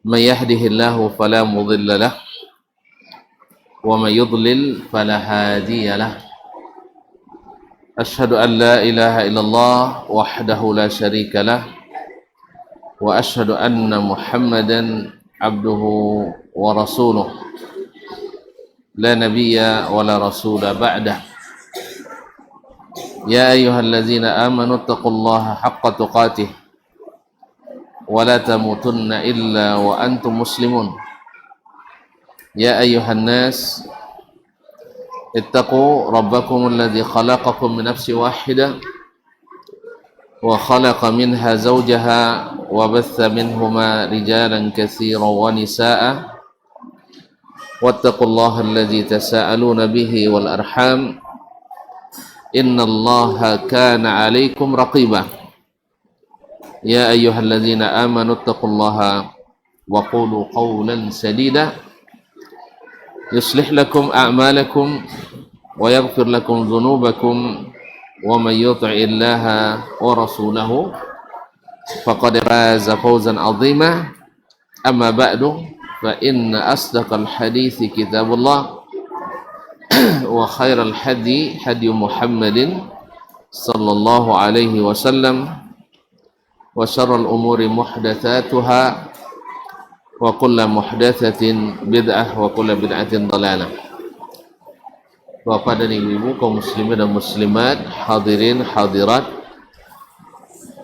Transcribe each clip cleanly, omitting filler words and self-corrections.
من يهده الله فلا مضل له ومن يضلل فلا هادي له أشهد أن لا إله إلا الله وحده لا شريك له وأشهد أن محمدا عبده ورسوله لا نبي ولا رسول بعده يا أيها الذين آمنوا اتقوا الله حق تقاته ولا تموتن إلا وأنتم مسلمون يا أيها الناس اتقوا ربكم الذي خلقكم من نفس واحدة وخلق منها زوجها وبث منهما رجالا كثيرا ونساء واتقوا الله الذي تساءلون به والأرحام إن الله كان عليكم رقيبا يا أيها الذين آمنوا اتقوا الله وقولوا قولا سديدا يصلح لكم أعمالكم ويغفر لكم ذنوبكم ومن يطع الله ورسوله فقد فاز فوزا عظيما أما بعد فإن أصدق الحديث كتاب الله وخير الحدي هدي محمد صلى الله عليه وسلم وشر الأمور محدثاتها وكل محدثة بدعة وكل بدعة ضلالة. Bapak dan ibu-ibu kaum muslimin dan muslimat, hadirin hadirat,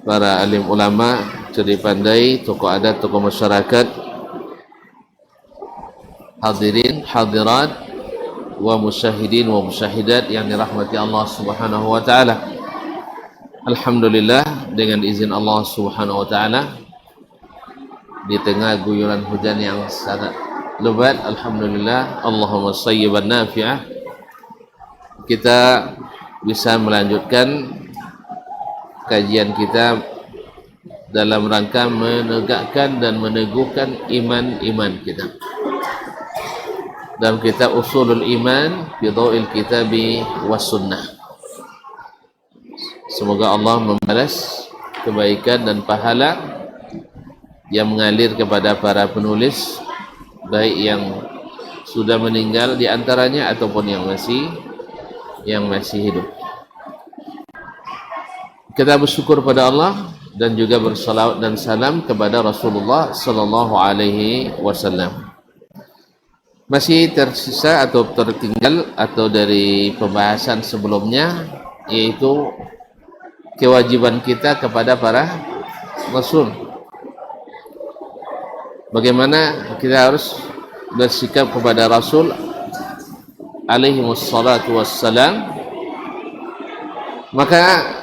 para alim ulama, cerdik pandai, tokoh adat, tokoh masyarakat, hadirin hadirat wa musyahidin wa musyahidat yang dirahmati Allah Subhanahu wa taala. Alhamdulillah, dengan izin Allah Subhanahu wa taala, di tengah guyuran hujan yang sangat lebat, alhamdulillah, Allahumma sayyiban nafi'ah, kita bisa melanjutkan kajian kita dalam rangka menegakkan dan meneguhkan iman kita dalam kitab Ushulul Iman fi Dhawil Kitabi was Sunnah. Semoga Allah membalas kebaikan dan pahala yang mengalir kepada para penulis, baik yang sudah meninggal di antaranya ataupun yang masih hidup. Kita bersyukur pada Allah dan juga bersalawat dan salam kepada Rasulullah sallallahu alaihi wasallam. Masih tersisa atau tertinggal atau dari pembahasan sebelumnya, yaitu kewajiban kita kepada para rasul. Bagaimana kita harus bersikap kepada Rasul alaihi wassalatu wassalam. Maka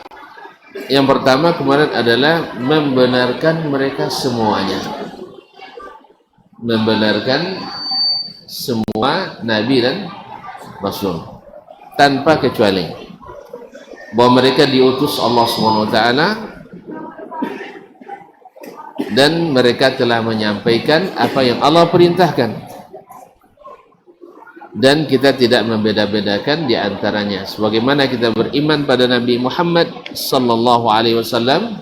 yang pertama kemarin adalah membenarkan mereka semuanya, membenarkan semua nabi dan rasul tanpa kecuali, bahwa mereka diutus Allah SWT dan mereka telah menyampaikan apa yang Allah perintahkan, dan kita tidak membeda-bedakan di antaranya. Sebagaimana kita beriman pada Nabi Muhammad sallallahu alaihi wasallam,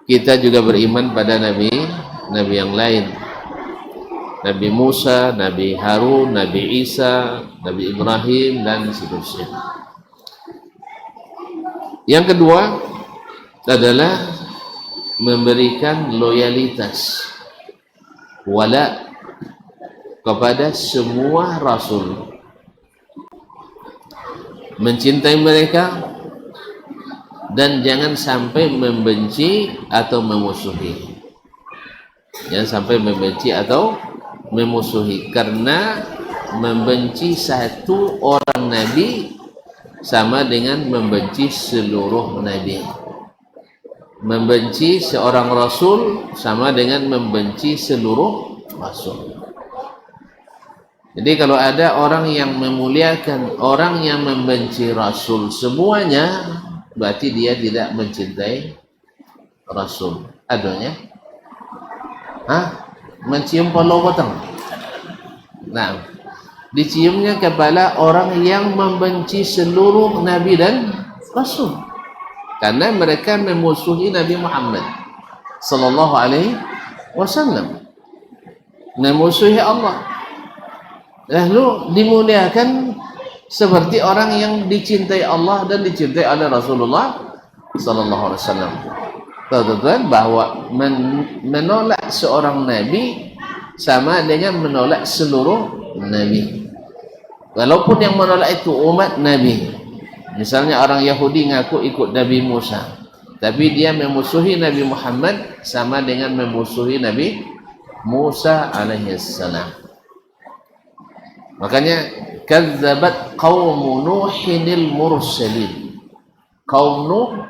kita juga beriman pada nabi yang lain. Nabi Musa, Nabi Harun, Nabi Isa, Nabi Ibrahim, dan seterusnya. Yang kedua adalah memberikan loyalitas, wala, kepada semua rasul, mencintai mereka dan jangan sampai membenci atau memusuhi. Jangan sampai membenci atau memusuhi, karena membenci satu orang nabi sama dengan membenci seluruh nabi. Membenci seorang rasul sama dengan membenci seluruh rasul. Jadi kalau ada orang yang memuliakan orang yang membenci rasul semuanya, berarti dia tidak mencintai rasul. Adanya mencium polo potong. Nah, diciumnya kepada orang yang membenci seluruh nabi dan rasul, karena mereka memusuhi Nabi Muhammad sallallahu alaihi wasallam. memusuhi Allah. Lalu dimuliakan seperti orang yang dicintai Allah dan dicintai oleh Rasulullah sallallahu alaihi wasallam. Tahu-tahu bahwa menolak seorang nabi sama dengan menolak seluruh nabi. Walaupun yang menolak itu umat nabi. Misalnya orang Yahudi ngaku ikut Nabi Musa, tapi dia memusuhi Nabi Muhammad sama dengan memusuhi Nabi Musa alaihissalam. Makanya kadzabat qaum Nuhinil mursalin. Kaum Nuh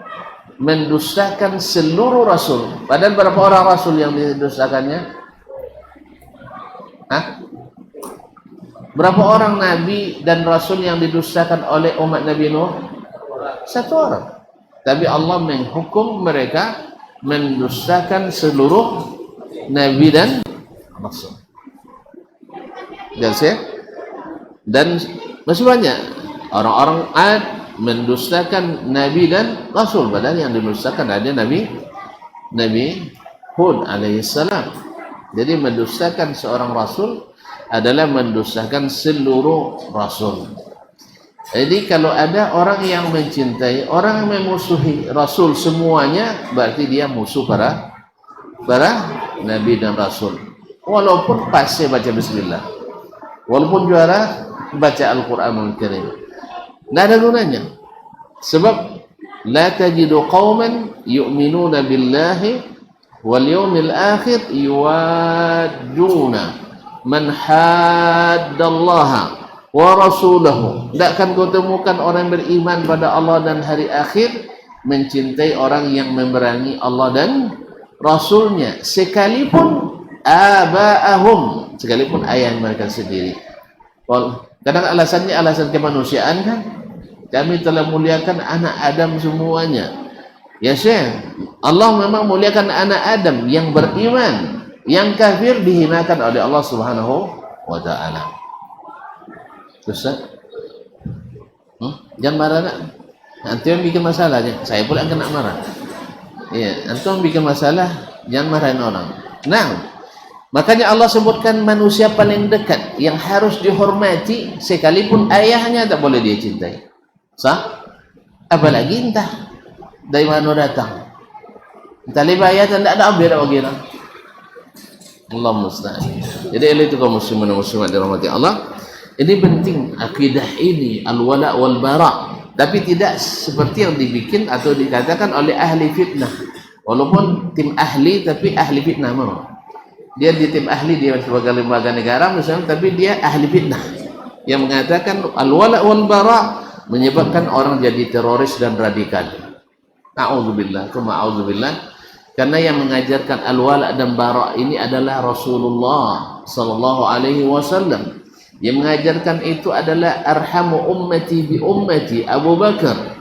mendustakan seluruh rasul. Padahal berapa orang rasul yang didustakannya? Hah? Berapa orang nabi dan rasul yang didustakan oleh umat Nabi Nuh? Satu orang. Tapi Allah menghukum mereka mendustakan seluruh nabi dan rasul. Dan masih banyak orang-orang Ad mendustakan nabi dan rasul, padahal yang didustakan ada Nabi Hud alaihissalam. Jadi mendustakan seorang rasul adalah mendustakan seluruh rasul. Jadi kalau ada orang yang mencintai, orang yang memusuhi rasul semuanya, berarti dia musuh para nabi dan rasul. Walaupun pasti baca bismillah, walaupun juara baca Al-Quranul Karim, tidak ada gunanya. Sebab la tajidu qauman yu'minuna billahi wal yawmil akhir yuwadduna man haddallaha wa rasulahu. Tidak akan kau temukan orang beriman pada Allah dan hari akhir mencintai orang yang memerangi Allah dan Rasulnya, sekalipun aba'ahum, sekalipun ayah mereka sendiri. Kadang alasannya alasan kemanusiaan kan. Kami telah muliakan anak Adam semuanya. Ya Syekh, Allah memang muliakan anak Adam yang beriman. Yang kafir dihinakan oleh Allah Subhanahu wa ta'ala. Ustaz, jangan marah nak. Antum yang bikin masalahnya, saya pula yang kena marah. Iya, antum bikin masalah, jangan marahin orang. Nah, makanya Allah sebutkan manusia paling dekat yang harus dihormati, sekalipun ayahnya tak boleh dia cintai. Sah? Apalagi entah dari mana datang. Entah lebih ayah tak ada abir bagi orang. Allah musta'an. Jadi itu kaum muslimin dan muslimat dirahmati Allah. Ini penting akidah ini, al-wala wal bara, tapi tidak seperti yang dibikin atau dikatakan oleh ahli fitnah. Walaupun tim ahli, tapi ahli fitnah memang. Dia di tim ahli, dia sebagai lembaga negara misalnya, tapi dia ahli fitnah yang mengatakan al-wala wal bara menyebabkan orang jadi teroris dan radikal. A'udzubillah, a'udzubillah. Karena yang mengajarkan al-wala dan bara ini adalah Rasulullah sallallahu alaihi wasallam. Yang mengajarkan itu adalah arhamu ummati bi ummati, Abu Bakar.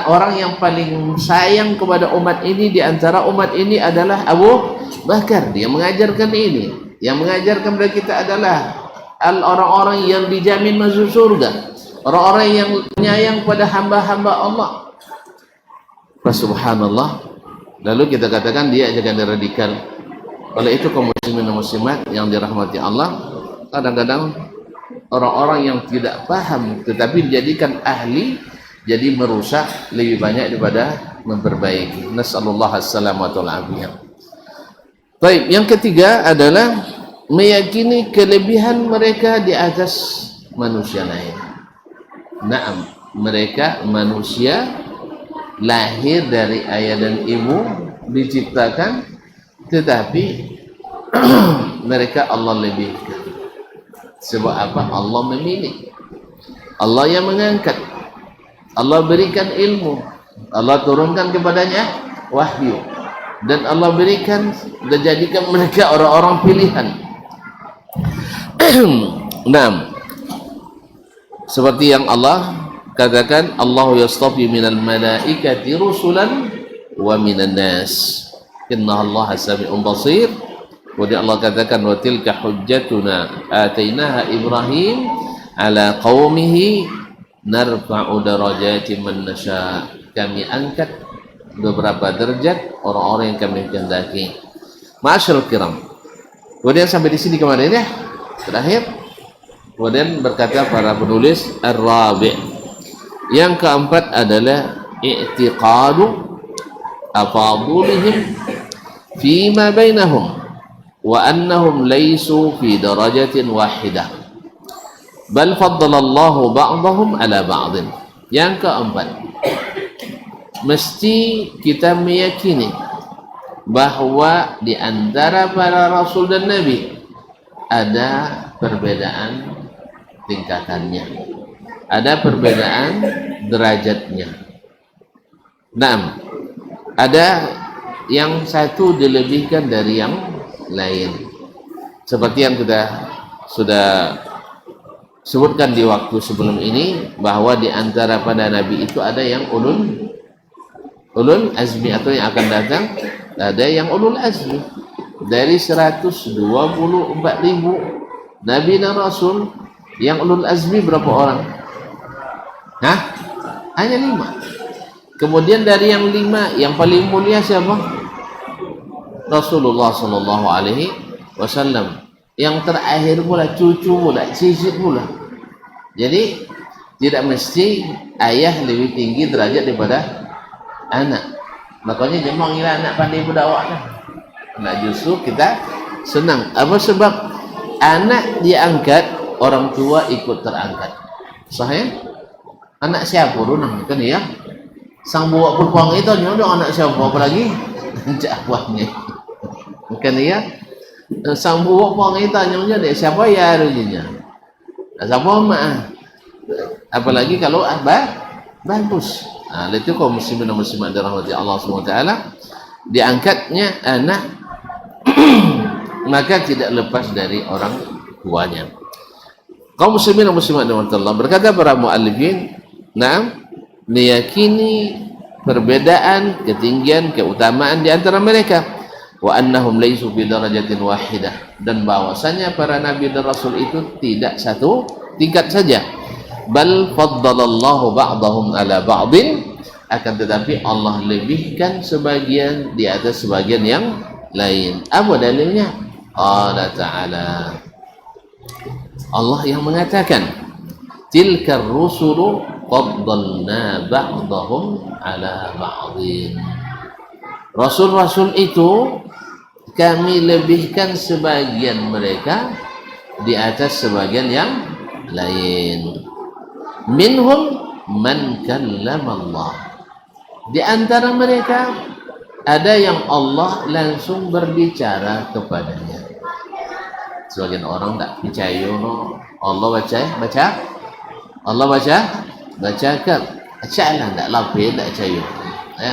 Orang yang paling sayang kepada umat ini di antara umat ini adalah Abu Bakar. Dia mengajarkan ini. Yang mengajarkan kepada kita adalah orang-orang yang dijamin masuk surga, orang-orang yang menyayang pada hamba-hamba Allah. Subhanallah. Lalu kita katakan dia jangan radikal. Oleh itu kaum muslimin dan muslimat yang dirahmati Allah, kadang-kadang orang-orang yang tidak paham tetapi dijadikan ahli jadi merusak lebih banyak daripada memperbaiki. Nasallallahu as-salamatu wal afiyah. Baik, yang ketiga adalah meyakini kelebihan mereka di atas manusia lain. Naam, mereka manusia lahir dari ayah dan ibu, diciptakan, tetapi mereka Allah lebihkan. Sebab apa? Allah memilih, Allah yang mengangkat, Allah berikan ilmu, Allah turunkan kepadanya wahyu, dan Allah berikan dan jadikan mereka orang-orang pilihan. Nah, seperti yang Allah katakan, Allahu yastafi minal malaikati rusulan wa minan nas, inna Allah sami'un basir. Kemudian Allah katakan, wa tilka hujjatuna atainaha Ibrahim ala qaumihi narfa'u darajati man nasha. Kami angkat beberapa derajat orang-orang yang kami kehendaki. Ma'asyiral kiram, Kemudian sampai di sini kemarin ya, terakhir. Kemudian berkata para penulis ar-rabi', yang keempat adalah i'tiqadu afadulihim fima bainahum wa annahum laysu fi darajatin wahidah bal faddalallahu ba'dahum ala ba'din. Yang keempat, mesti kita meyakini bahwa di antara para rasul dan nabi ada perbedaan tingkatannya, ada perbedaan derajatnya. Nah, ada yang satu dilebihkan dari yang lain, seperti yang kita sudah sebutkan di waktu sebelum ini, bahwa di antara pada nabi itu ada yang ulul azmi, atau yang akan datang ada yang ulul azmi. Dari 124.000 nabi dan rasul, yang ulul azmi berapa orang? Hah? Hanya 5. Kemudian dari yang 5, yang paling mulia siapa? Rasulullah sallallahu alaihi wasallam. Yang terakhir pula cucu pula, cicit pula. Jadi tidak mesti ayah lebih tinggi derajat daripada anak. Makanya jangan ngira anak pandai berdakwah lah. Nah, justru kita senang. Apa sebab? Anak diangkat, orang tua ikut terangkat. Sahih? Anak siapa runang kan ya? Sang buat berpuang itu nyodong anak siapa, apalagi jawabnya. Kan ya? Sang buat puang itu nyodong dia siapa ya rujinya. Siapa mah? Apalagi kalau bagus. Nah, itu kaum muslimin dan muslimat dirahmati Allah Subhanahu wa taala, diangkatnya anak maka tidak lepas dari orang tuanya. Kaum muslimin dan muslimat dirahmati Allah, berkata para muallifin, nah, meyakini perbedaan, ketinggian, keutamaan di antara mereka, wa annahum laysu bi darajatin wahidah, dan bahwasanya para nabi dan rasul itu tidak satu tingkat saja, bal faddalallahu ba'dahum ala ba'din, akan tetapi Allah lebihkan sebagian di atas sebagian yang lain. Apa dalilnya? Allah Ta'ala, Allah yang mengatakan, tilkar rusulu faddalna ba'dahum ala ba'din. Rasul-rasul itu kami lebihkan sebagian mereka di atas sebagian yang lain. Minhum man kallama Allah, di antara mereka ada yang Allah langsung berbicara kepadanya. Sebagian orang tak percaya no, Allah bacakan acalan tak lapis tak percaya ya.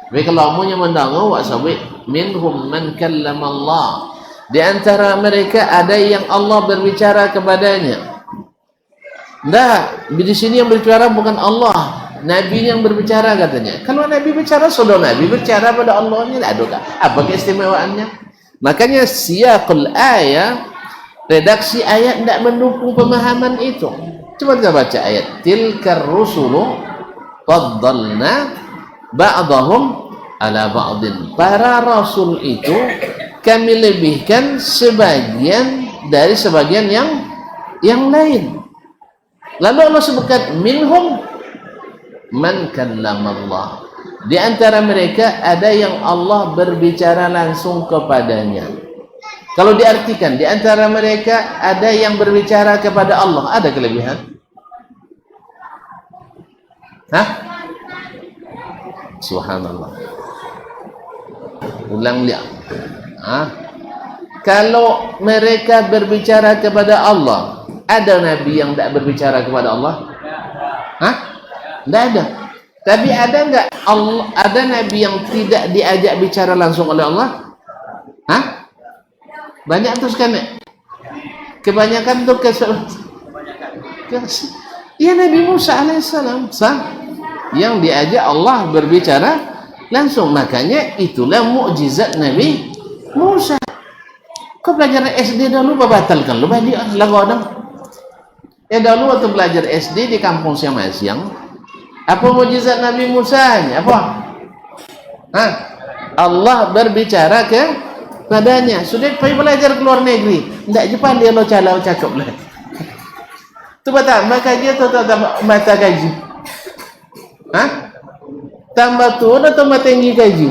Tapi kalau amunya mendengar wak sabit minhum man kallama Allah, di antara mereka ada yang Allah berbicara kepadanya. Di sini yang berbicara bukan Allah, Nabi yang berbicara katanya. Kalau Nabi bicara, saudara Nabi bicara pada Allahnya, ada apa keistimewaannya? Makanya siyaqul ayat, redaksi ayat tidak mendukung pemahaman itu. Coba kita baca ayat, tilkar rusulu faddalna ba'dahum ala ba'din. Para rasul itu kami lebihkan sebagian dari sebagian yang lain. Lalu Allah sebutkan minhum man kallama Allah, di antara mereka ada yang Allah berbicara langsung kepadanya. Kalau diartikan di antara mereka ada yang berbicara kepada Allah, ada kelebihan? Hah? Subhanallah. Ulang lihat. Kalau mereka berbicara kepada Allah, ada nabi yang tidak berbicara kepada Allah? Hah? Tidak ada. Tapi ada enggak Allah, ada nabi yang tidak diajak bicara langsung oleh Allah? Hah? Banyak tuh kan? Kebanyakan tuh ya Nabi Musa alaihissalam yang diajak Allah berbicara langsung. Makanya itulah mukjizat Nabi Musa. Kau belajar SD dulu batalkan lu badi lagu orang. Ya dahulu waktu belajar SD di kampung Siang-Siang, apa mukjizat Nabi Musa? Apa? Allah berbicara padanya. Sudah pergi belajar ke luar negeri, tidak Jepang dia lo calau cakap lah. Tu betul, maka dia tu tambah mata gaji. Hah? Tambah turun atau tambah tinggi gaji?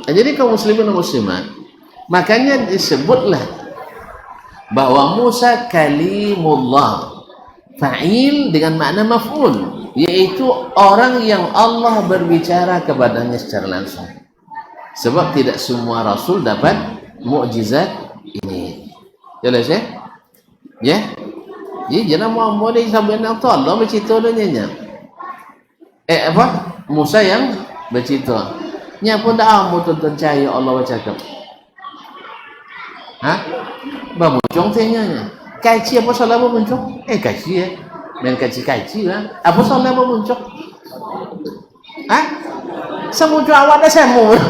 Jadi kaum muslimin dan muslimat, makanya disebutlah bahwa Musa kalimullah, fa'il dengan makna maf'ul, yaitu orang yang Allah berbicara kepadanya secara langsung. Sebab tidak semua rasul dapat mukjizat ini. Jelas ya? Ya? Jadi jangan mau boleh sampai nak tu Allah bercerita dengannya. Apa? Musa yang bercerita. Nya pun dah amu tuntun cahaya Allah bercakap. Hah? Bamuncung tanya. Kaji apa salah bamuncung? Kaji ya. Main kaji lah. Apa salah bamuncung? Hah? Samuncung awak dah sama.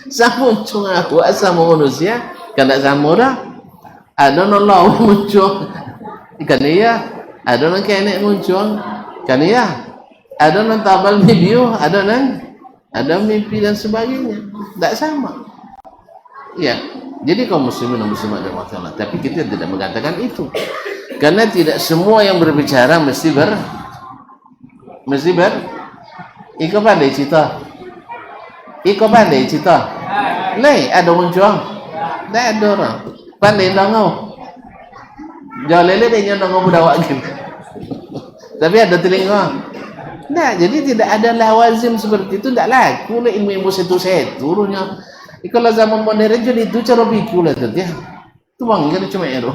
Samuncung awak sama manusia. Kan tak sama dah. Ada Allah muncul. Kan iya. Ada orang kena muncul. Kan iya. Ada orang tabal video. Ada mimpi dan sebagainya. Tak sama. Ya. Jadi kaum muslimin dan muslimat dan masalah. Tapi kita tidak mengatakan itu. Karena tidak semua yang berbicara mesti Iko pandai cerita. Lei ada muncul. Tak ada orang. Pandai dongau. Jauh lele dia dongau budak gitu. Tapi ada telinga. Nah, jadi tidak ada lawazim seperti itu. Tak laku lah ilmu-ilmu setu-seturunya. Kalau zaman modern jadi itu cara pikir lah tu ya. Tu bang kan cuma itu.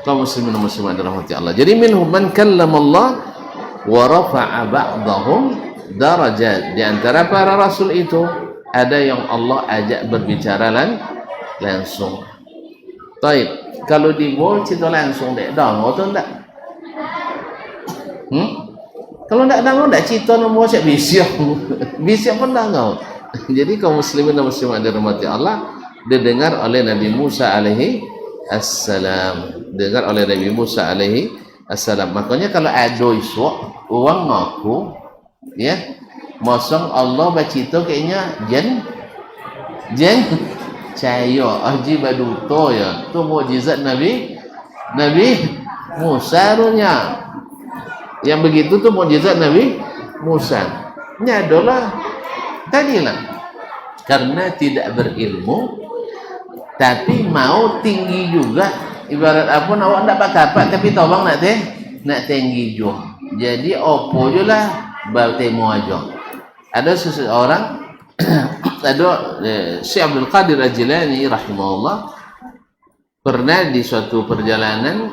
Kaum muslimin dan muslimat dirahmati Allah. Jadi minhum man kallama Allah wa rafa'a ba'dahum darajat. Di antara para rasul itu ada yang Allah ajak berbicara langsung. Baik, kalau di mall cerita langsung dek dah, atau enggak? Kalau enggak dah enggak cerita nombor siap bisiak. Bisiak pun dah engkau. Jadi kaum muslimin dan muslimat dirahmati Allah, didengar oleh Nabi Musa alaihi assalam. Dengar oleh Nabi Musa alaihi assalam. Makanya kalau ada isu orang ngaku ya, mosong Allah bercerita kayaknya jen cahaya haji baduto ya. Tu mukjizat Nabi Musa runya. Yang begitu tu mukjizat Nabi Musa. Nya adalah tadilah karena tidak berilmu tapi mau tinggi juga, ibarat apa awak tak dapat tapi tolong nak tinggi juga. Jadi opo je lah bau temu aja. Ada seseorang ada Syekh Abdul Qadir Al-Jilani rahimahullah pernah di suatu perjalanan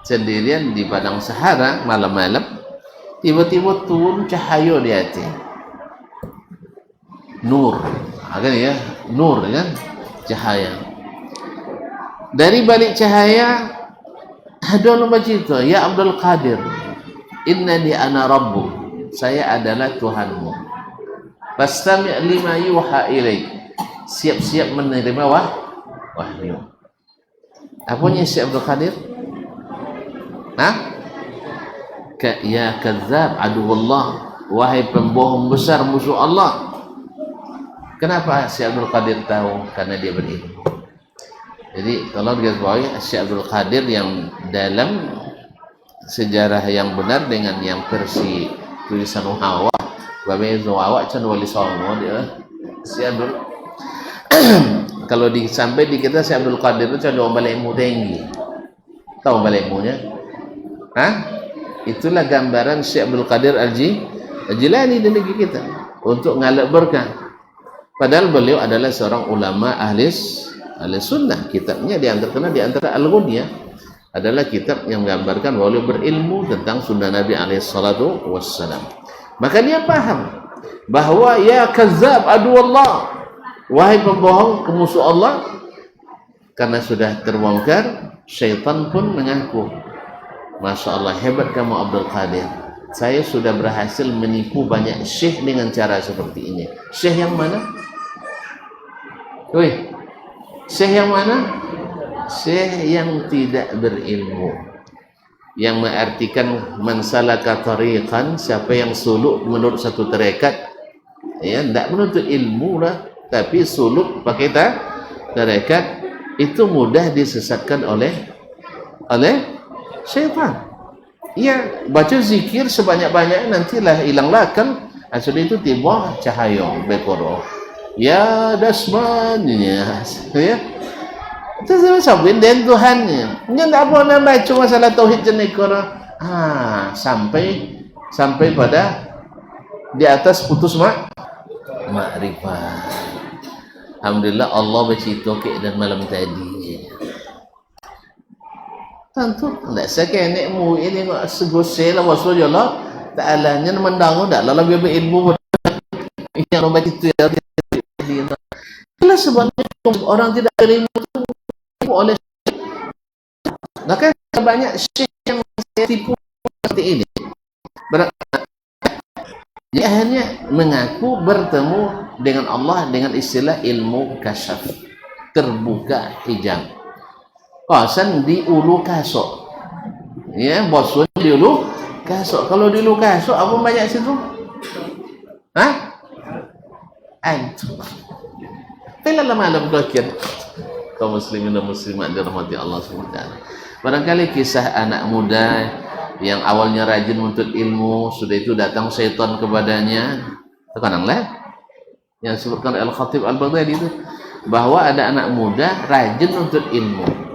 sendirian di padang Sahara malam-malam, tiba-tiba turun cahaya di hati. Nur, kan ya, nur kan, cahaya. Dari balik cahaya ada nama cerita, ya Abdul Qadir, innani ana rabbu, saya adalah Tuhanmu. Fastami' lima yuha ilaik, siap-siap menerima wahyu. Apanya Syekh Abdul Qadir? Ya kadzab aduwallah, wahai pembohong besar musuh Allah. Kenapa Syekh Abdul Qadir tahu? Karena dia berilmu. Jadi kalau digarisbawahi Syekh Abdul Qadir yang dalam sejarah yang benar dengan yang versi tulisan Hawa, babezo awak can wali songo dia Syekh Abdul. Kalau sampai di kita Syekh Abdul Qadir itu can balik ilmu tinggi. Tahu balik ilmunya? Itulah gambaran Syekh Abdul Qadir Al-Jilani di negeri kita untuk ngalap berkah. Padahal beliau adalah seorang ulama ahli sunnah. Kitabnya terkenal di antara Al-Ghunyah adalah kitab yang menggambarkan bahwa beliau berilmu tentang sunnah Nabi alaihi salatu wassalam. Maka dia paham bahwa ya kadzab adu Allah, wahai pembohong kemusuh Allah. Karena sudah terbongkar, syaitan pun mengaku, Masya Allah, hebat kamu Abdul Qadir, saya sudah berhasil menipu banyak syekh dengan cara seperti ini. Syekh yang mana? Syekh yang mana? Syekh yang tidak berilmu, yang mengartikan man salaka tariqan, siapa yang suluk menurut satu tarekat, Ya, tidak menuntut ilmu lah, tapi suluk pakai tarekat itu mudah disesatkan oleh syaitan. Ya, baca zikir sebanyak-banyak nantilah hilanglah akal. Sudah itu tiba cahaya bekoro. Ya dasman ya. Itu sabun dan Tuhannya. Nya tak apa nak baca masalah tauhid jenis korang. Sampai pada di atas putus makrifat. Alhamdulillah Allah bercerita ke dan malam tadi. Tentu tak saya nekmu ini kok segosel wasul Allah Ta'ala nya mendangu dak lalu biar berilmu yang orang baca itu ya. Kalau sebenarnya orang tidak berilmu itu oleh maka banyak syekh yang saya tipu seperti ini. Dia akhirnya mengaku bertemu dengan Allah dengan istilah ilmu kasyaf, terbuka hijab. Kawasan di ulu kasok, ya bosun di ulu kasok. Kalau di ulu kasok apa banyak situ? Antum. Bila malam dokir kaum muslimin dan muslimat dirahmati Allah SWT. Barangkali kisah anak muda yang awalnya rajin menuntut ilmu, sudah itu datang syaitan kepadanya. Tekananlah yang disebutkan oleh Al-Khatib Al-Baghdadi itu, bahwa ada anak muda rajin menuntut ilmu.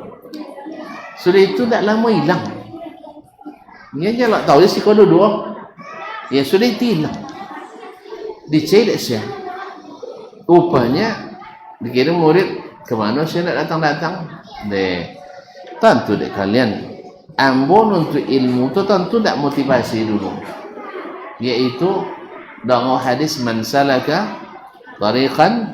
Sudah itu tak lama hilang. Dia jalan tahu dia si kodo dua. Ya sudah itu hilang. Dicari tak saya. Rupanya dikirim murid kemana saya nak datang-datang. Tentu dek kalian. Ambon untuk ilmu tu tentu tak motivasi dulu. Yaitu dengan hadis man salaka tariqan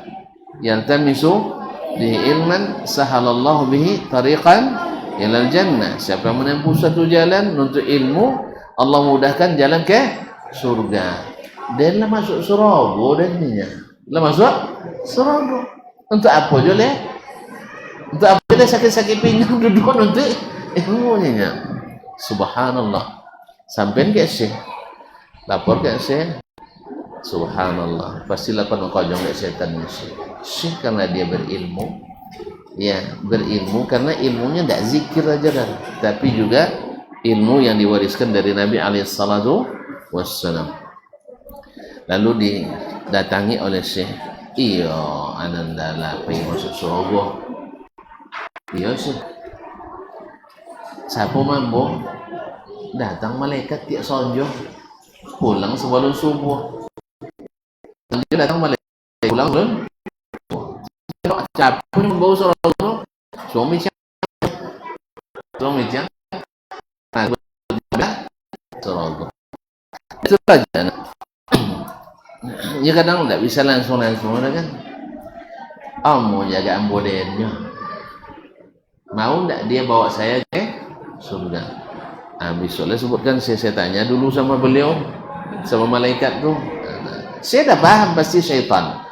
yaltamisu bihi ilman sahalallahu bihi tariqan ilal jannah. Siapa menempuh satu jalan untuk ilmu, Allah mudahkan jalan ke surga. Dan lah masuk surga dan ninya. Lah masuk surga. Untuk apa je leh? Untuk apa dia sakit-sakit pinggang duduk untuk ilmu ninya. Subhanallah. Sampai ke syekh. Lapor ke syekh. Subhanallah. Pasti lapor kau jangan setan ni syekh. Syekh karena dia berilmu. Ya, berilmu karena ilmunya tidak zikir aja kan, tapi juga ilmu yang diwariskan dari Nabi alaihissalatu wassalam. Lalu didatangi oleh Syekh, iya anandala pengen masuk surga. Iya Syekh, siapa mampu datang malaikat tiap sonjo pulang sebelum subuh. Dia datang malaikat pulang belum? Capek pun bau sorok suami sorok itu saja. Ya kadang tidak bisa langsung kan. Mau jaga ambodennya, mau tidak dia bawa saya ke surga. Besoknya sebutkan saya tanya dulu sama beliau, sama malaikat tuh. Saya dah paham pasti syaitan.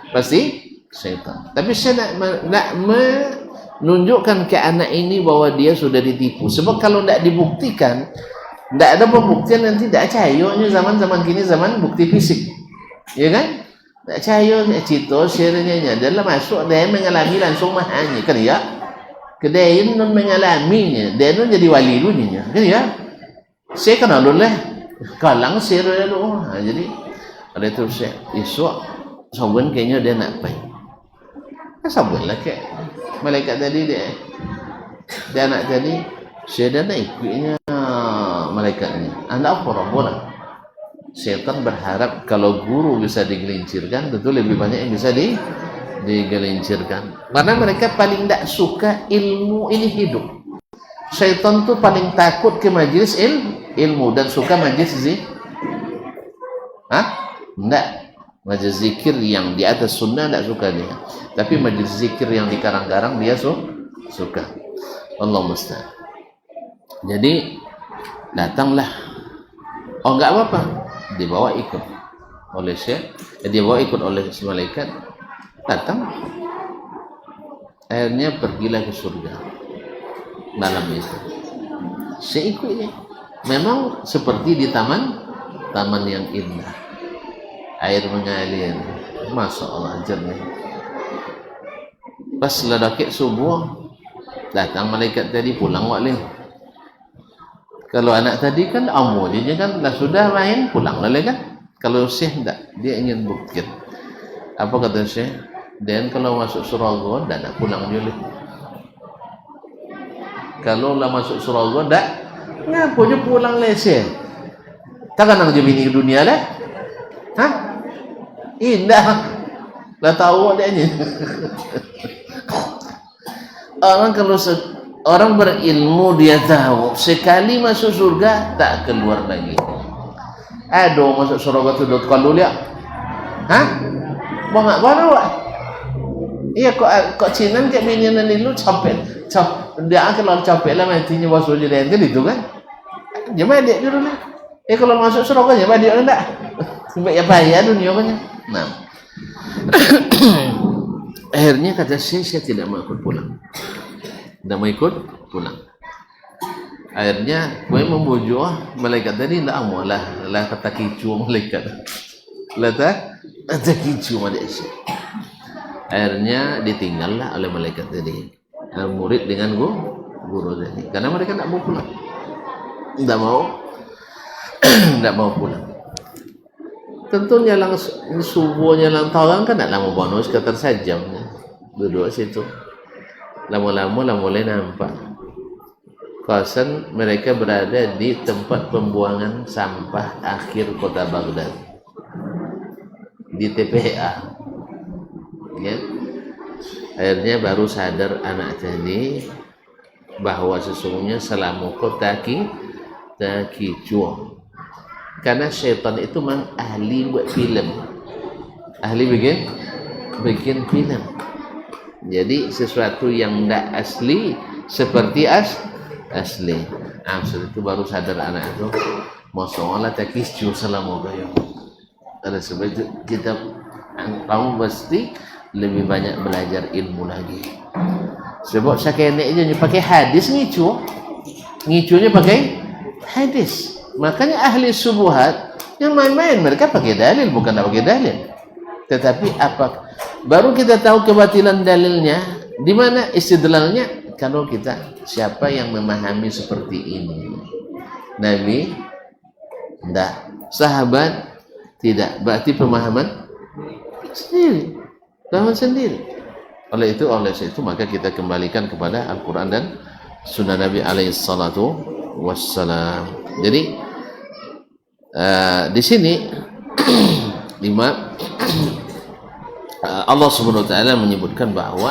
Tapi saya nak menunjukkan ke anak ini bahwa dia sudah ditipu. Sebab kalau tidak dibuktikan, tidak ada pembuktian, nanti tidak cahayanya zaman kini zaman bukti fisik, ya kan? Tidak cahaya cito share-nya adalah masuk dia mengalami langsung mahanya kan ya? Kedai non mengalaminya, dia non jadi wali dulunya kan ya? Saya kenal dulu lah, kalang share dulu. Jadi ada itu saya esok sabun kayaknya dia nak pay. Sabun lah ke malaikat tadi dia anak tadi saya dah nak ikutnya malaikatnya. Anda apa bola? Setan berharap kalau guru bisa digelincirkan, tentu lebih banyak yang bisa digelincirkan. Karena mereka paling tak suka ilmu ini hidup. Setan tu paling takut ke majlis ilmu dan suka majlis enggak. Majlis zikir yang di atas sunnah tidak suka dia, tapi majlis zikir yang di karang-karang dia suka. Allah musta'an. Jadi datanglah, enggak apa-apa, dibawa ikut oleh syekh, dibawa ikut oleh si malaikat, datang. Akhirnya pergilah ke surga malam itu. Saya ikutnya. Memang seperti di taman yang indah. air mengalir, masya Allah jernih. Pas ledakit subuh, datang malaikat tadi pulang wak. Kalau anak tadi kan dia kan dah sudah main pulang lah kan. Kalau Syekh tak, dia ingin bukti. Apa kata Syekh? Dan kalau masuk surga dah nak pulang juga. Kalau lah masuk surga dah, ngapa je pulang lese? Takkan nak je bini ke dunia lah? Hah? Indah. Lah tahu dia ni. Orang kalau orang berilmu dia tahu sekali masuk surga tak keluar lagi. Aduh masuk surga tu dot kalau lihat. Hah? Bangak baru ah. Iya kok Cina kayak bini nanti lu capek. Dia kalau capek lah matinya masuk je lain kan itu kan. Jangan dia dulu lah. Kalau masuk surga jangan dia enggak. Sampai ya bahaya dunia kan. Nah. Akhirnya kata saya tidak mau ikut pulang. Tidak mau ikut pulang. Akhirnya gue membujuk malaikat tadi tidak mau lah kata kicu malaikat. Lah kata kicu malaikat. Akhirnya ditinggallah oleh malaikat tadi. Murid dengan guru tadi. Karena mereka tidak mau pulang. Tidak mau pulang. Tentu nyalang subuh nyalang tawang kan tak lama bonus kata sajamnya duduk situ lama-lama lah mulai nampak kawasan mereka berada di tempat pembuangan sampah akhir kota Baghdad di TPA ya. Akhirnya baru sadar anak tadi bahwa sesungguhnya selama kota kicuang. Karena syaitan itu memang ahli buat filem, ahli bikin filem. Jadi sesuatu yang tidak asli seperti asli. Maksud itu baru sadar anak itu, masya Allah tak kisah selama gaya. Ada sebab itu kita kamu mesti lebih banyak belajar ilmu lagi. Sebab sekenek je pakai hadis ngicunya pakai hadis. Makanya ahli subuhat yang main-main mereka pakai dalil bukan tak pakai dalil. Tetapi apa? Baru kita tahu kebatilan dalilnya di mana istidlalnya kalau kita siapa yang memahami seperti ini. Nabi tidak, sahabat tidak, berarti pemahaman sendiri. Oleh itu maka kita kembalikan kepada Al-Quran dan Sunnah Nabi alaihi salatu wassalam. Jadi di sini Allah Subhanahu wa taala menyebutkan bahwa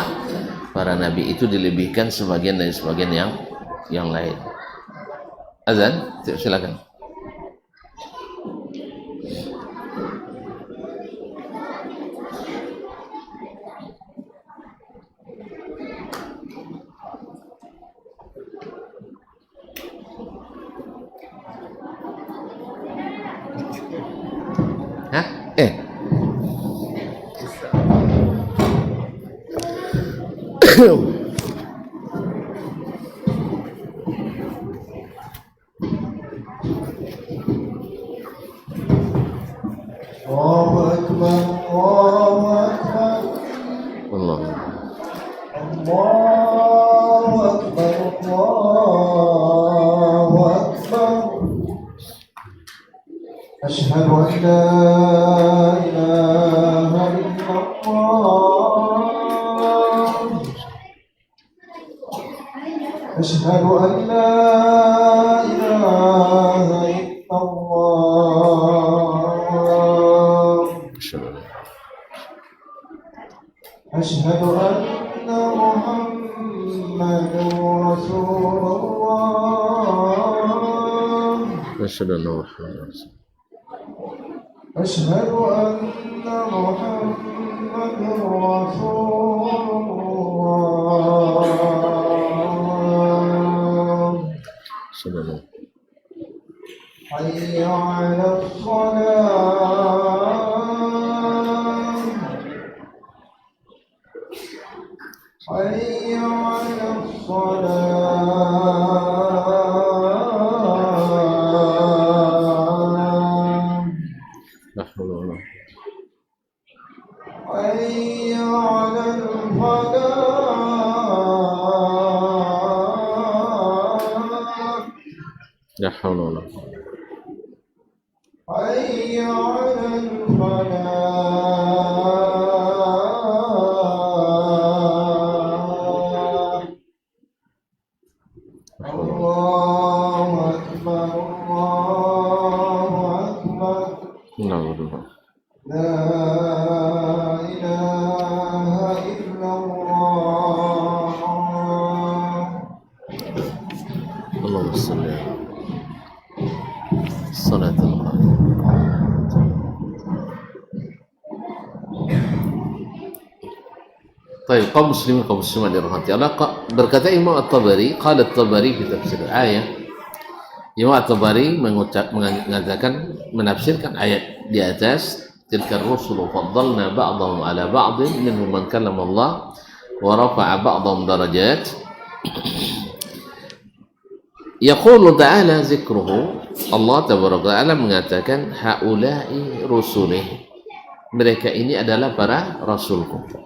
para nabi itu dilebihkan sebagian dari sebagian yang lain. Azan, silakan. أشهد أن محمد رسول الله حي على الصلاة حي على الصلاة La haula wala حي على الفلاح الله أكبر الله أكبر quwwata لا إله إلا الله Allahumma salli ala salatul Baik, kaum muslimin kaum muslimat dirahmati Allah. Berkata Imam At-Tabari, qala At-Tabari fi tafsir ayat. Imam At-Tabari mengatakan menafsirkan ayat di atas, tilka ar-rusulu faddalna ba'dahum ala ba'din minhum man kallama Allah wa rafa'a ba'dahum darajat. Yaqulu ta'ala zikruhu, Allah tabaraka ta'ala mengatakan haula'i rusulih, mereka ini adalah para rasulku.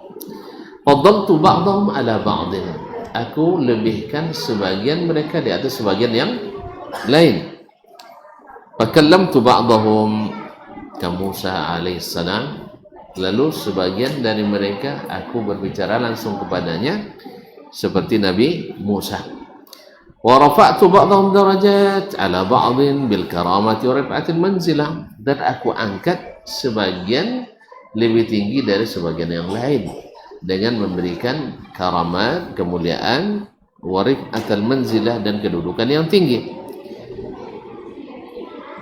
Faddaltu ba'dahum ala ba'din, aku lebihkan sebagian mereka di atas sebagian yang lain. Fakallamtu ba'dahum ka Musa alaihissalam, lalu sebagian dari mereka aku berbicara langsung kepadanya seperti Nabi Musa. Wa rafa'tu ba'dahum darajat ala ba'din bil karamati wa rif'atil manzilah, dan aku angkat sebagian lebih tinggi dari sebagian yang lain dengan memberikan karamat, kemuliaan, wa rif'atil manzilah, dan kedudukan yang tinggi.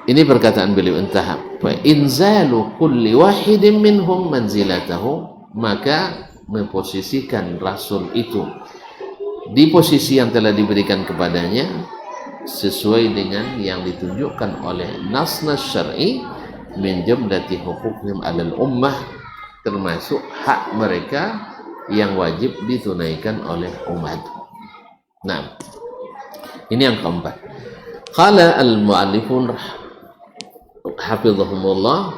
Ini perkataan beliau, intaha. Fa inzalu kulli wahidin minhum manzilatahu, maka memposisikan rasul itu di posisi yang telah diberikan kepadanya sesuai dengan yang ditunjukkan oleh nas-nas syar'i min jumlati huquqihim 'alal ummah, termasuk hak mereka yang wajib ditunaikan oleh umat. Nah, ini yang keempat. Qala al-mu'allifun hafizahumullah,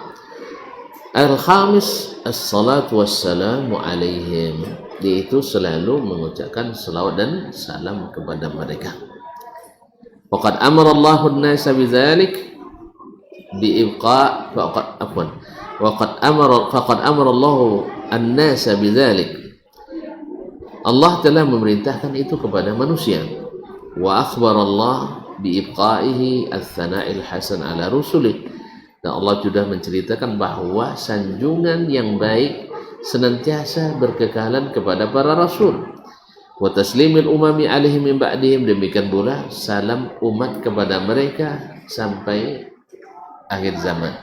al-khamis as-salatu wassalamu alaihim, yaitu selalu mengucapkan salawat dan salam kepada mereka. Waqad amara Allahu an-nasa bidzalik biibqa faqad amara Allahu an-nasa bidzalik, Allah telah memerintahkan itu kepada manusia. Wa akhbara Allah biibqaihi ats-tsana'il hasan ala rusulih, dan Allah sudah menceritakan bahwa sanjungan yang baik senantiasa berkekalan kepada para rasul. Wa taslimil umami alaihim min ba'dihim, demikian pula salam umat kepada mereka sampai akhir zaman.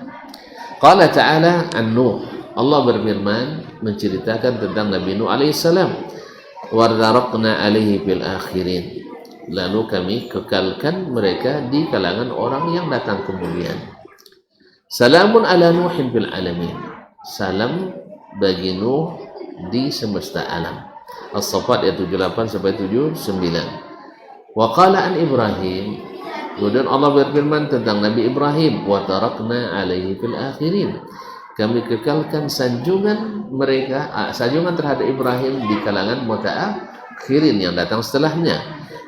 Qala ta'ala an-Nuh, Allah berfirman menceritakan tentang Nabi Nuh alaihissalam, wa tarakna alaihi fil akhirin, lalu kami kekalkan mereka di kalangan orang yang datang kemudian. Salamun ala Nuhin fil alamin, salam bagi Nuh di semesta alam. As-Saffat ayat 78 sampai 79. Wa qala an Ibrahim, kemudian Allah berfirman tentang Nabi Ibrahim, wa tarakna alaihi fil akhirin, kami kekalkan sanjungan mereka, sanjungan terhadap Ibrahim di kalangan mutaakhirin yang datang setelahnya.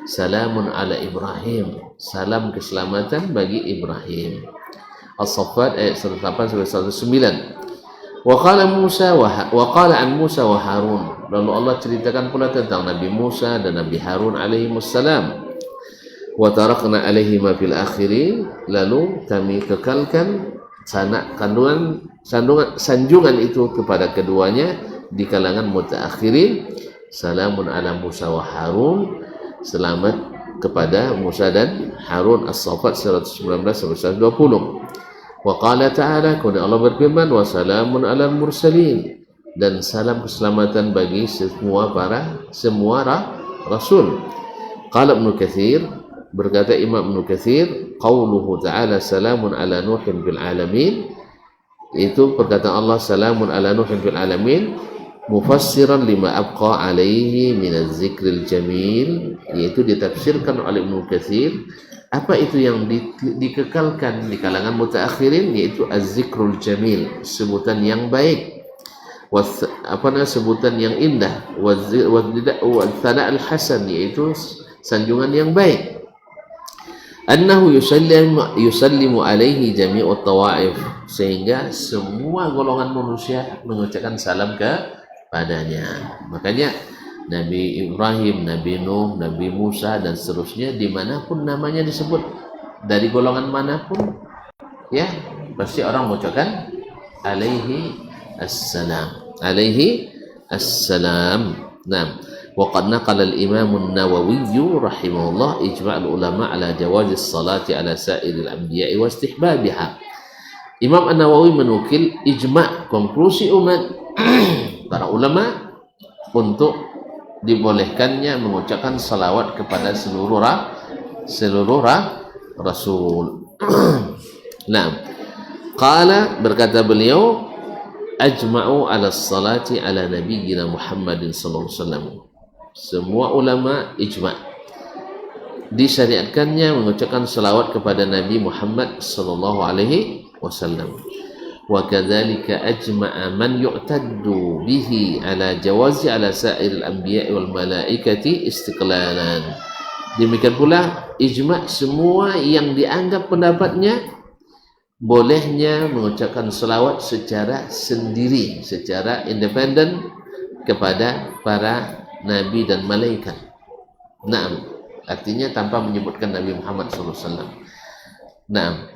Salamun ala Ibrahim, salam keselamatan bagi Ibrahim. As-Saffat ayat 108 sampai 109. Wa qala an Musa wa Harun, lalu Allah ceritakan pula tentang Nabi Musa dan Nabi Harun alaihi wassalam. Wa tarakna alaihi ma fil akhirin, lalu kami kekalkan sanjungan itu kepada keduanya di kalangan mutaakhirin. Salamun ala Musa wa Harun, selamat kepada Musa dan Harun. As-Saffat 119-120. Wa qala ta'ala, kemudian Allah berfirman, wa salamun ala mursalin, dan salam keselamatan bagi semua rasul. Qala Ibnu Katsir, berkata Imam Ibnu Katsir, qauluhu ta'ala salamun ala Nuhin fil alamin, itu perkataan Allah salamun ala Nuhin fil alamin, mufassiran lima abqa alaihi minaz zikril jamil, yaitu ditafsirkan oleh Ibnu Katsir apa itu yang dikekalkan di kalangan mutaakhirin, yaitu az-zikrul jamil, sebutan yang baik, sebutan yang indah, wa tsana'ul hasan, yaitu sanjungan yang baik. annahu yusallimu alaihi jami'ut tawaif, sehingga semua golongan manusia mengucapkan salam kepadanya. Makanya Nabi Ibrahim, Nabi Nuh, Nabi Musa dan seterusnya, dimanapun namanya disebut dari golongan manapun, ya pasti orang mengucapkan alaihi assalam, alaihi assalam. Nah, وقد نقل الإمام النووي رحمه الله إجماع العلماء على جواز الصلاة على سائر الأنبياء واستحبابها. Imam An-Nawawi menukil ijma', konklusi umat para ulama untuk dibolehkannya mengucapkan salawat kepada seluruh rasul. Nah, qala, berkata beliau, ajma'u ala salati ala nabiyyina Muhammadin sallallahu alaihi wasallam. Semua ulama ijma' disyariatkannya mengucapkan salawat kepada Nabi Muhammad sallallahu alaihi wasallam. Wa kadzalika ajma'a man yu'taddu bihi ala jawazi ala sa'iril anbiya'i wal malaikati istiqlalan. Demikian pula ijma' semua yang dianggap pendapatnya bolehnya mengucapkan salawat secara sendiri, secara independen kepada para nabi dan malaikat. Naam, artinya tanpa menyebutkan Nabi Muhammad SAW. Naam,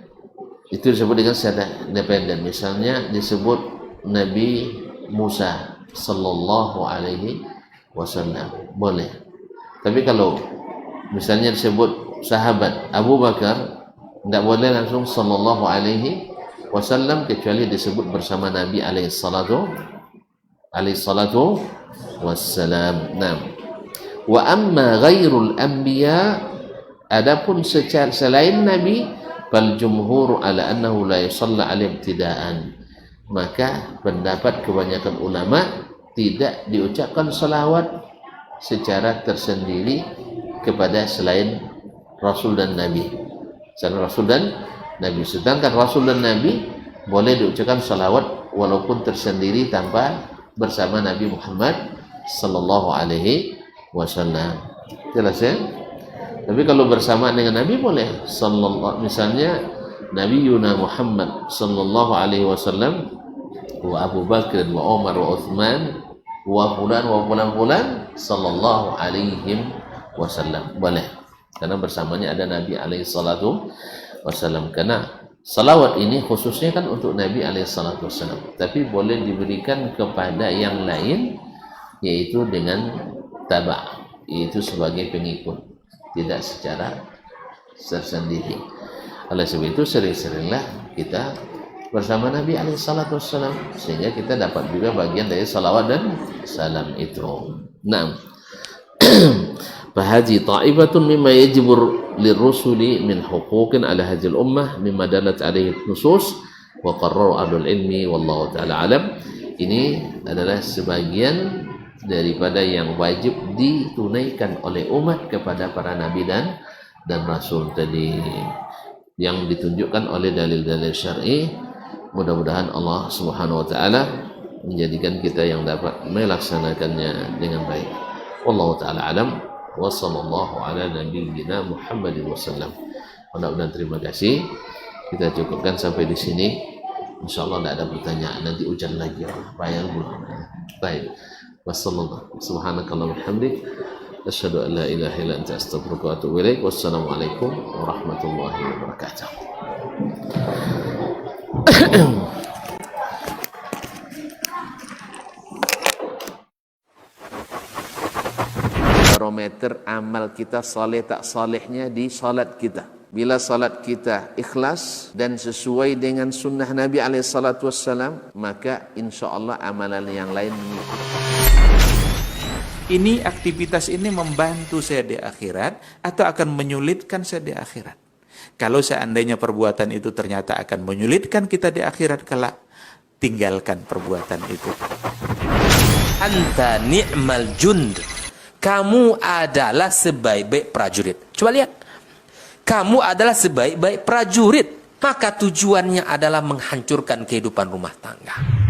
itu disebut dengan secara independen. Misalnya disebut Nabi Musa sallallahu alaihi wasallam, boleh. Tapi kalau misalnya disebut sahabat Abu Bakar, tidak boleh langsung sallallahu alaihi wasallam, kecuali disebut bersama Nabi alaihi salatu wassalam. Nah, wa amma ghairul anbiya, adapun secara selain Nabi, fal jumhur ala annahu la yusalla alaihi ibtidaan, maka pendapat kebanyakan ulama tidak diucapkan salawat secara tersendiri kepada selain Rasul dan Nabi. Selain Rasul dan Nabi, sedangkan Rasul dan Nabi boleh diucapkan salawat walaupun tersendiri tanpa bersama Nabi Muhammad sallallahu alaihi wasallam. Jelas ya? Tapi kalau bersama dengan Nabi boleh. Sallallahu, misalnya Nabi Yuna Muhammad sallallahu alaihi wasallam wa Abu Bakr wa Umar wa Uthman wa fulan sallallahu alaihi wasallam, boleh. Karena bersamanya ada Nabi alaihi salatu wasallam. Karena salawat ini khususnya kan untuk Nabi alaihi salatu wasallam, tapi boleh diberikan kepada yang lain, yaitu dengan taba', yaitu sebagai pengikut, tidak secara tersendiri. Oleh sebab itu sering-seringlah kita bersama Nabi alaihi salatu wasallam, sehingga kita dapat juga bagian dari salawat dan salam itu. Naam. Fahadhi ta'ibatun mimma yajibur lirrusuli min huquqin ala hadhil ummah mimma dalat alaihi nusus wa qarrar ahlul ilmi wallahu ta'ala alam. Ini adalah sebagian daripada yang wajib ditunaikan oleh umat kepada para nabi dan rasul tadi, yang ditunjukkan oleh dalil-dalil syar'i. Mudah-mudahan Allah Subhanahu wa taala menjadikan kita yang dapat melaksanakannya dengan baik. Wallahu taala alam. Wa sallallahu ala nabiyyina Muhammadin wasallam. Mudah-mudahan, terima kasih. Kita cukupkan sampai di sini. Insyaallah tidak ada pertanyaan, nanti hujan lagi. Bayar belum. Baik. Wassallallahu subhanakallah walhamdik, asyhadu an la ilaha illa anta astaghfiruka wa atubu ilaik. Wassalamualaikum warahmatullahi wabarakatuh. Barometer amal kita saleh tak salehnya di salat kita. Bila salat kita ikhlas dan sesuai dengan sunnah Nabi SAW, maka insya Allah amalan yang lain mengikut. Ini aktivitas ini membantu saya di akhirat atau akan menyulitkan saya di akhirat? Kalau seandainya perbuatan itu ternyata akan menyulitkan kita di akhirat kelak, tinggalkan perbuatan itu. Anta ni'mal jund. Kamu adalah sebaik-baik prajurit. Coba lihat. Kamu adalah sebaik-baik prajurit. Maka tujuannya adalah menghancurkan kehidupan rumah tangga.